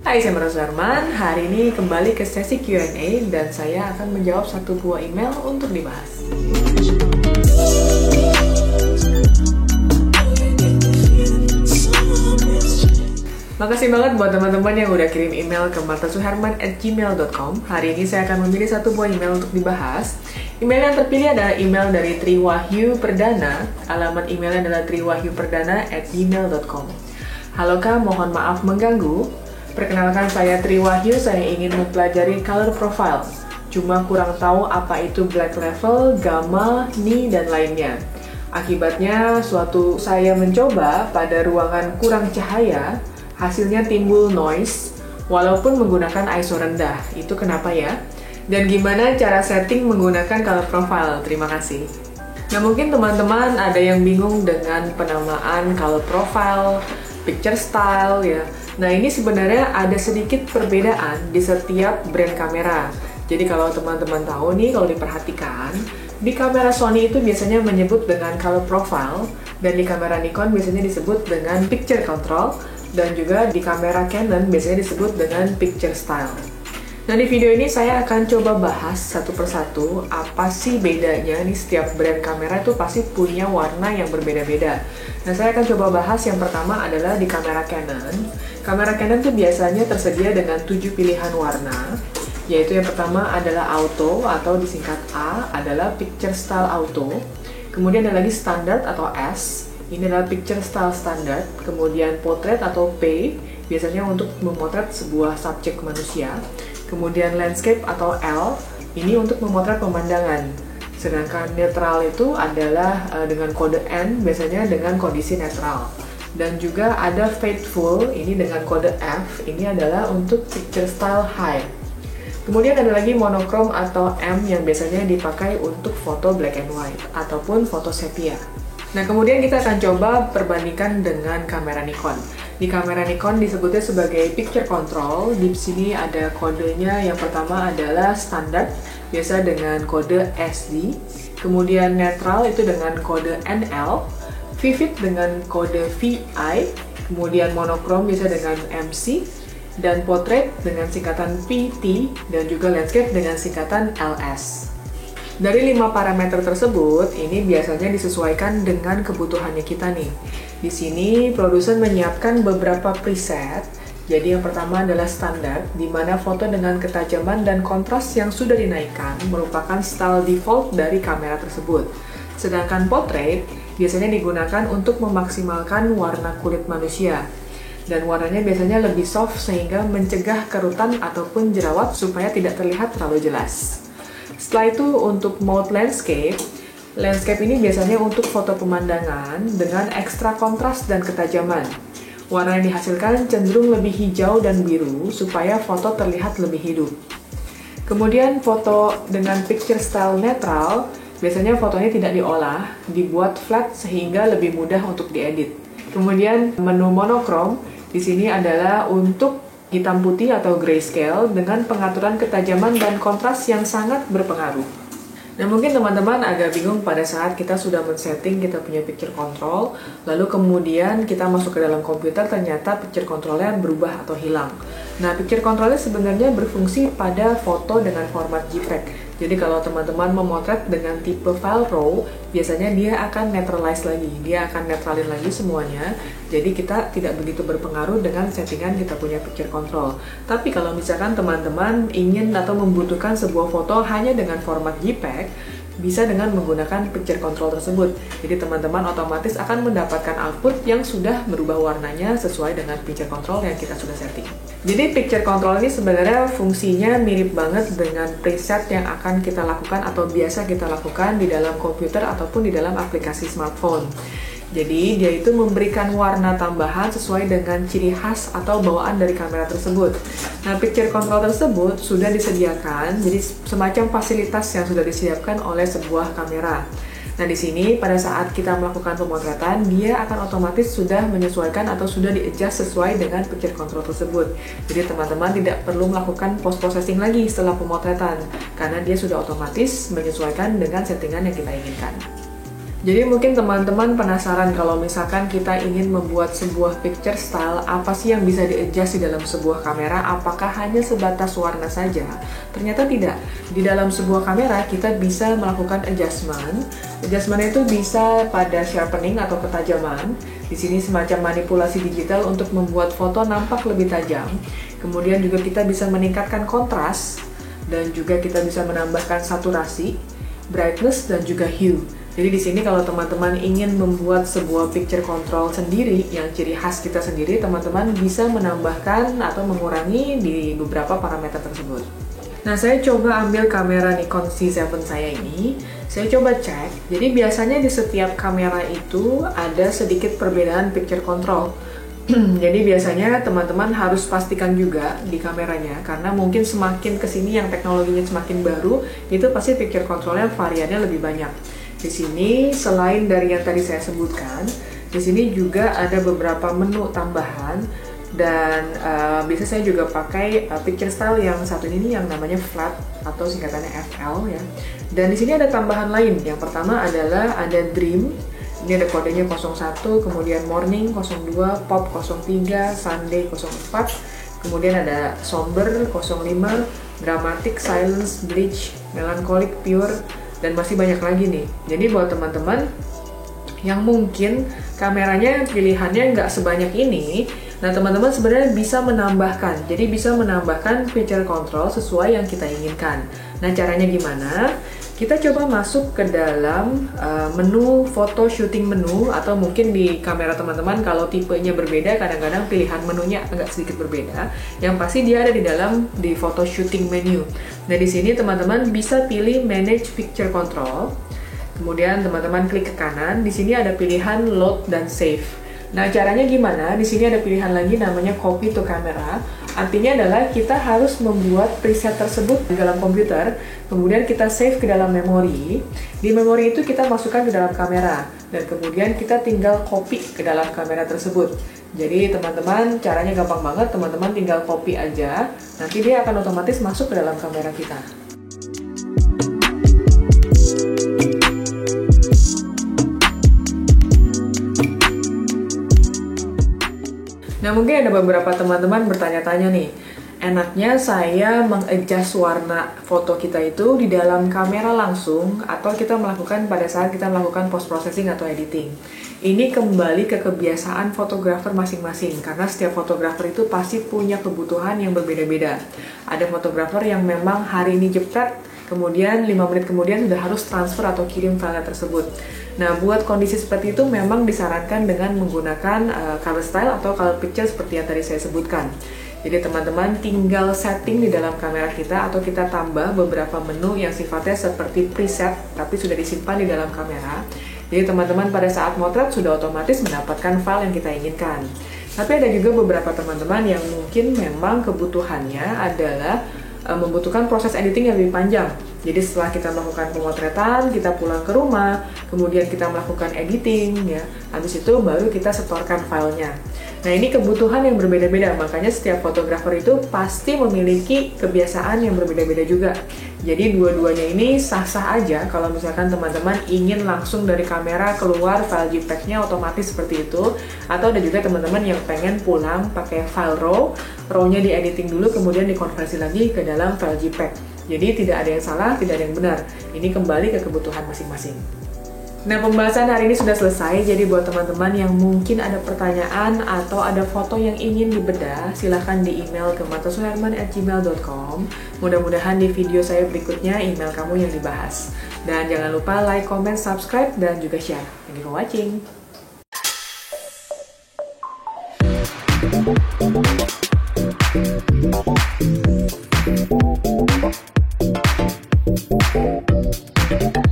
Hai, saya Mara Suherman. Hari ini kembali ke sesi Q&A dan saya akan menjawab satu buah email untuk dibahas. Makasih banget buat teman-teman yang udah kirim email ke martasuherman@gmail.com. Hari ini saya akan memilih satu buah email untuk dibahas. Email yang terpilih adalah email dari Triwahyu Perdana. Alamat emailnya adalah triwahyuperdana@gmail.com. Halo Kak, mohon maaf mengganggu. Perkenalkan, saya Triwahyu, saya ingin mempelajari color profile. Cuma kurang tahu apa itu black level, gamma, ni, dan lainnya. Akibatnya, suatu saya mencoba pada ruangan kurang cahaya, hasilnya timbul noise, walaupun menggunakan ISO rendah. Itu kenapa ya? Dan gimana cara setting menggunakan color profile? Terima kasih. Nah, mungkin teman-teman ada yang bingung dengan penamaan color profile, picture style ya. Nah, ini sebenarnya ada sedikit perbedaan di setiap brand kamera. Jadi kalau teman-teman tahu nih, kalau diperhatikan, di kamera Sony itu biasanya menyebut dengan color profile, dan di kamera Nikon biasanya disebut dengan picture control, dan juga di kamera Canon biasanya disebut dengan picture style. Nah, di video ini saya akan coba bahas satu persatu apa sih bedanya nih. Setiap brand kamera itu pasti punya warna yang berbeda-beda. Nah, saya akan coba bahas yang pertama adalah di kamera Canon. Kamera Canon itu biasanya tersedia dengan 7 pilihan warna, yaitu yang pertama adalah auto atau disingkat A, adalah picture style auto. Kemudian ada lagi standard atau S, ini adalah picture style standard. Kemudian portrait atau P, biasanya untuk memotret sebuah subjek manusia. Kemudian landscape atau L, ini untuk memotret pemandangan. Sedangkan netral itu adalah dengan kode N, biasanya dengan kondisi netral. Dan juga ada faithful, ini dengan kode F, ini adalah untuk picture style high. Kemudian ada lagi monochrome atau M yang biasanya dipakai untuk foto black and white ataupun foto sepia. Nah, kemudian kita akan coba perbandingkan dengan kamera Nikon. Di kamera Nikon disebutnya sebagai picture control. Di sini ada kodenya. Yang pertama adalah standard, biasa dengan kode SD. Kemudian netral itu dengan kode NL. Vivid dengan kode VI. Kemudian monochrome biasa dengan MC. Dan portrait dengan singkatan PT. Dan juga landscape dengan singkatan LS. Dari 5 parameter tersebut, ini biasanya disesuaikan dengan kebutuhannya kita nih. Di sini, produsen menyiapkan beberapa preset. Jadi yang pertama adalah standar, di mana foto dengan ketajaman dan kontras yang sudah dinaikkan merupakan style default dari kamera tersebut. Sedangkan portrait biasanya digunakan untuk memaksimalkan warna kulit manusia. Dan warnanya biasanya lebih soft sehingga mencegah kerutan ataupun jerawat supaya tidak terlihat terlalu jelas. Setelah itu untuk mode landscape ini biasanya untuk foto pemandangan dengan ekstra kontras dan ketajaman. Warna yang dihasilkan cenderung lebih hijau dan biru supaya foto terlihat lebih hidup. Kemudian foto dengan picture style netral, biasanya fotonya tidak diolah, dibuat flat sehingga lebih mudah untuk diedit. Kemudian menu monochrome di sini adalah untuk hitam putih atau grayscale dengan pengaturan ketajaman dan kontras yang sangat berpengaruh. Nah, mungkin teman-teman agak bingung pada saat kita sudah men-setting kita punya picture control, lalu kemudian kita masuk ke dalam komputer, ternyata picture controlnya berubah atau hilang. Nah, picture controlnya sebenarnya berfungsi pada foto dengan format JPEG. Jadi kalau teman-teman memotret dengan tipe file RAW, biasanya dia akan neutralize lagi, dia akan netralin lagi semuanya. Jadi kita tidak begitu berpengaruh dengan settingan kita punya picture control. Tapi kalau misalkan teman-teman ingin atau membutuhkan sebuah foto hanya dengan format JPEG, bisa dengan menggunakan picture control tersebut. Jadi teman-teman otomatis akan mendapatkan output yang sudah berubah warnanya sesuai dengan picture control yang kita sudah setting. Jadi picture control ini sebenarnya fungsinya mirip banget dengan preset yang akan kita lakukan atau biasa kita lakukan di dalam komputer ataupun di dalam aplikasi smartphone. Jadi dia itu memberikan warna tambahan sesuai dengan ciri khas atau bawaan dari kamera tersebut. Nah, picture control tersebut sudah disediakan, jadi semacam fasilitas yang sudah disediakan oleh sebuah kamera. Nah, di sini pada saat kita melakukan pemotretan, dia akan otomatis sudah menyesuaikan atau sudah di-adjust sesuai dengan picture control tersebut. Jadi teman-teman tidak perlu melakukan post-processing lagi setelah pemotretan, karena dia sudah otomatis menyesuaikan dengan settingan yang kita inginkan. Jadi mungkin teman-teman penasaran kalau misalkan kita ingin membuat sebuah picture style, apa sih yang bisa di-adjust di dalam sebuah kamera? Apakah hanya sebatas warna saja? Ternyata tidak. Di dalam sebuah kamera kita bisa melakukan adjustment. Adjustment itu bisa pada sharpening atau ketajaman. Di sini semacam manipulasi digital untuk membuat foto nampak lebih tajam. Kemudian juga kita bisa meningkatkan kontras dan juga kita bisa menambahkan saturasi, brightness dan juga hue. Jadi di sini kalau teman-teman ingin membuat sebuah picture control sendiri yang ciri khas kita sendiri, teman-teman bisa menambahkan atau mengurangi di beberapa parameter tersebut. Nah, saya coba ambil kamera Nikon C7 saya ini. Saya coba cek. Jadi biasanya di setiap kamera itu ada sedikit perbedaan picture control. Jadi biasanya teman-teman harus pastikan juga di kameranya, karena mungkin semakin kesini yang teknologinya semakin baru, itu pasti picture controlnya variannya lebih banyak. Di sini selain dari yang tadi saya sebutkan, di sini juga ada beberapa menu tambahan dan biasa saya juga pakai picture style yang satu ini yang namanya flat atau singkatannya FL ya. Dan di sini ada tambahan lain. Yang pertama adalah ada dream. Ini ada kodenya 01, kemudian morning 02, pop 03, Sunday 04, kemudian ada somber 05, dramatic, silence, bleach, melancholic, pure, dan masih banyak lagi nih. Jadi buat teman-teman yang mungkin kameranya pilihannya nggak sebanyak ini, nah teman-teman sebenarnya bisa menambahkan. Jadi bisa menambahkan picture control sesuai yang kita inginkan. Nah caranya gimana? Kita coba masuk ke dalam menu photo shooting menu, atau mungkin di kamera teman-teman kalau tipenya berbeda, kadang-kadang pilihan menunya agak sedikit berbeda. Yang pasti dia ada di photo shooting menu. Nah di sini teman-teman bisa pilih manage picture control. Kemudian teman-teman klik ke kanan. Di sini ada pilihan load dan save. Nah caranya gimana? Di sini ada pilihan lagi namanya copy to camera. Artinya adalah kita harus membuat preset tersebut di dalam komputer, kemudian kita save ke dalam memori. Di memori itu kita masukkan ke dalam kamera, dan kemudian kita tinggal copy ke dalam kamera tersebut. Jadi teman-teman, caranya gampang banget, teman-teman tinggal copy aja, nanti dia akan otomatis masuk ke dalam kamera kita. Nah mungkin ada beberapa teman-teman bertanya-tanya nih, enaknya saya mengadjust warna foto kita itu di dalam kamera langsung atau kita melakukan pada saat kita melakukan post processing atau editing. Ini kembali ke kebiasaan fotografer masing-masing, karena setiap fotografer itu pasti punya kebutuhan yang berbeda-beda. Ada fotografer yang memang hari ini jepret, kemudian 5 menit kemudian sudah harus transfer atau kirim file tersebut. Nah, buat kondisi seperti itu memang disarankan dengan menggunakan color style atau color picture seperti yang tadi saya sebutkan. Jadi teman-teman tinggal setting di dalam kamera kita atau kita tambah beberapa menu yang sifatnya seperti preset tapi sudah disimpan di dalam kamera. Jadi teman-teman pada saat motret sudah otomatis mendapatkan file yang kita inginkan. Tapi ada juga beberapa teman-teman yang mungkin memang kebutuhannya adalah membutuhkan proses editing yang lebih panjang. Jadi setelah kita melakukan pemotretan, kita pulang ke rumah, kemudian kita melakukan editing, ya. Habis itu baru kita setorkan filenya. Nah ini kebutuhan yang berbeda-beda, makanya setiap fotografer itu pasti memiliki kebiasaan yang berbeda-beda juga. Jadi dua-duanya ini sah-sah aja kalau misalkan teman-teman ingin langsung dari kamera keluar file JPEG-nya otomatis seperti itu. Atau ada juga teman-teman yang pengen pulang pakai file RAW-nya di editing dulu kemudian dikonversi lagi ke dalam file JPEG. Jadi tidak ada yang salah, tidak ada yang benar. Ini kembali ke kebutuhan masing-masing. Nah, pembahasan hari ini sudah selesai. Jadi buat teman-teman yang mungkin ada pertanyaan atau ada foto yang ingin dibedah, silahkan di email ke matasuherman@gmail.com. Mudah-mudahan di video saya berikutnya email kamu yang dibahas. Dan jangan lupa like, comment, subscribe, dan juga share. Thank you for watching. Thank you.